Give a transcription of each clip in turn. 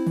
Hey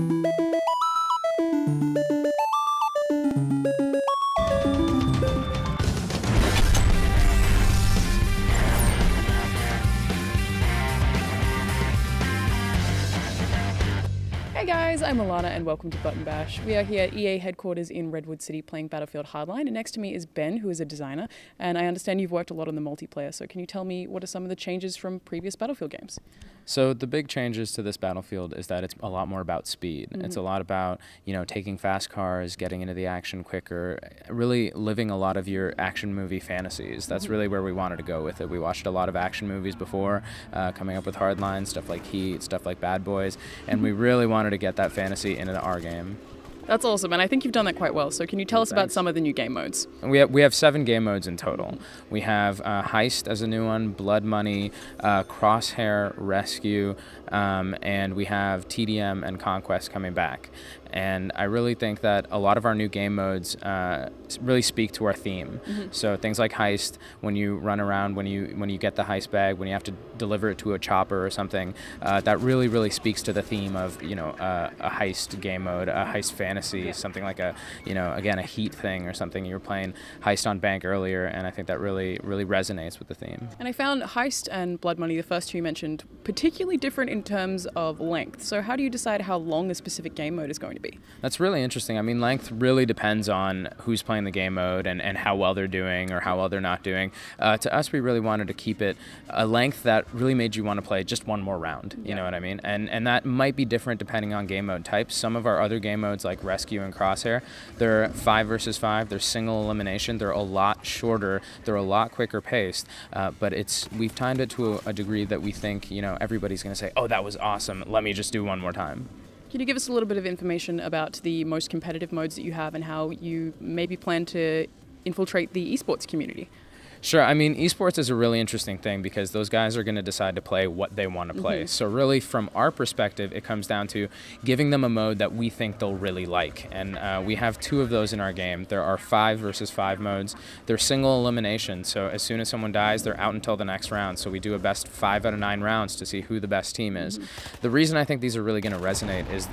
guys, I'm Alana and welcome to Button Bash. We are here at EA headquarters in Redwood City playing Battlefield Hardline, and next to me is Ben, who is a designer, and I understand you've worked a lot on the multiplayer, so can you tell me what are some of the changes from previous Battlefield games? So the big changes to this Battlefield is that it's a lot more about speed. It's a lot about, taking fast cars, getting into the action quicker, really living a lot of your action movie fantasies. That's really where we wanted to go with it. We watched a lot of action movies before, coming up with Hardline, stuff like Heat, stuff like Bad Boys, and we really wanted to get that fantasy into our game. That's awesome, and I think you've done that quite well. So can you tell us about some of the new game modes? We have 7 game modes in total. We have Heist as a new one, Blood Money, Crosshair, Rescue, and we have TDM and Conquest coming back. And I really think that a lot of our new game modes really speak to our theme. So things like Heist, when you run around, when you get the heist bag, when you have to deliver it to a chopper or something, that really speaks to the theme of a heist game mode, a heist fantasy, something like again a Heat thing or something. You were playing Heist on Bank earlier, and I think that really resonates with the theme. And I found Heist and Blood Money, the first two you mentioned, particularly different in terms of length. So how do you decide how long a specific game mode is going to be? That's really interesting. I mean, length really depends on who's playing the game mode and how well they're doing or how well they're not doing. To us, we really wanted to keep it a length that really made you want to play just one more round. You know what I mean? And that might be different depending on game mode types. Some of our other game modes like Rescue and Crosshair, they're 5 versus 5. They're single elimination. They're a lot shorter. They're a lot quicker paced. But we've timed it to a degree that we think everybody's going to say, "Oh, that was awesome. Let me just do one more time." Can you give us a little bit of information about the most competitive modes that you have and how you maybe plan to infiltrate the esports community? Sure. I mean, esports is a really interesting thing because those guys are going to decide to play what they want to play. So really, from our perspective, it comes down to giving them a mode that we think they'll really like. And we have 2 of those in our game. There are 5 versus 5 modes. They're single elimination. So as soon as someone dies, they're out until the next round. So we do a best 5 out of 9 rounds to see who the best team is. The reason I think these are really going to resonate is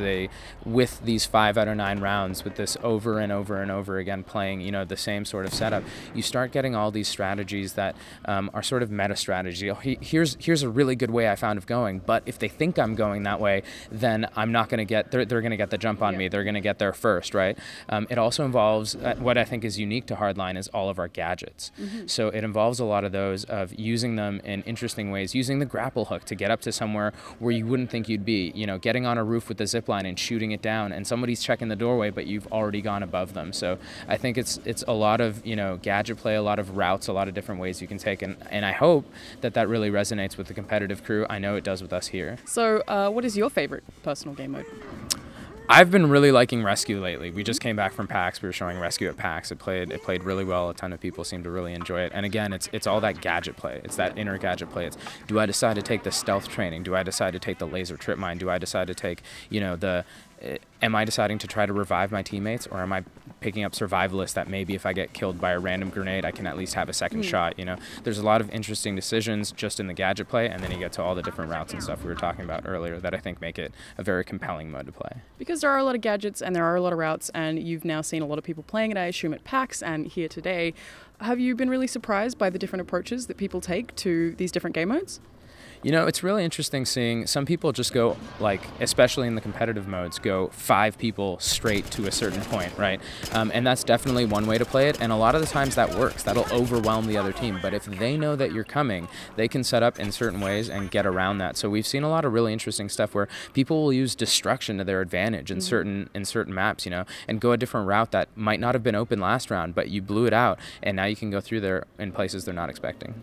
with these 5 out of 9 rounds, with this over and over and over again playing, the same sort of setup, you start getting all these strategies that are sort of meta strategy. Here's a really good way I found of going, but if they think I'm going that way, then I'm not going to get, they're going to get the jump on me. They're going to get there first, right? It also involves, what I think is unique to Hardline is all of our gadgets. So it involves a lot of those of using them in interesting ways, using the grapple hook to get up to somewhere where you wouldn't think you'd be, getting on a roof with the zip line and shooting it down, and somebody's checking the doorway, but you've already gone above them. So I think it's a lot of, gadget play, a lot of routes, a lot of different ways you can take, and I hope that really resonates with the competitive crew. I know it does with us here. So what is your favorite personal game mode? I've been really liking Rescue lately. We just came back from PAX. We were showing Rescue at PAX. It played really well. A ton of people seem to really enjoy it. And again, it's all that gadget play. It's that inner gadget play. It's, do I decide to take the stealth training? Do I decide to take the laser trip mine? Do I decide to take, am I deciding to try to revive my teammates, or am I picking up survivalists that maybe if I get killed by a random grenade, I can at least have a second shot? There's a lot of interesting decisions just in the gadget play, and then you get to all the different routes and stuff we were talking about earlier that I think make it a very compelling mode to play. Because there are a lot of gadgets and there are a lot of routes, and you've now seen a lot of people playing it, I assume, at PAX and here today. Have you been really surprised by the different approaches that people take to these different game modes? It's really interesting seeing some people just go, especially in the competitive modes, go 5 people straight to a certain point, right? And that's definitely one way to play it, and a lot of the times that works. That'll overwhelm the other team, but if they know that you're coming, they can set up in certain ways and get around that. So we've seen a lot of really interesting stuff where people will use destruction to their advantage in certain maps, and go a different route that might not have been open last round, but you blew it out, and now you can go through there in places they're not expecting.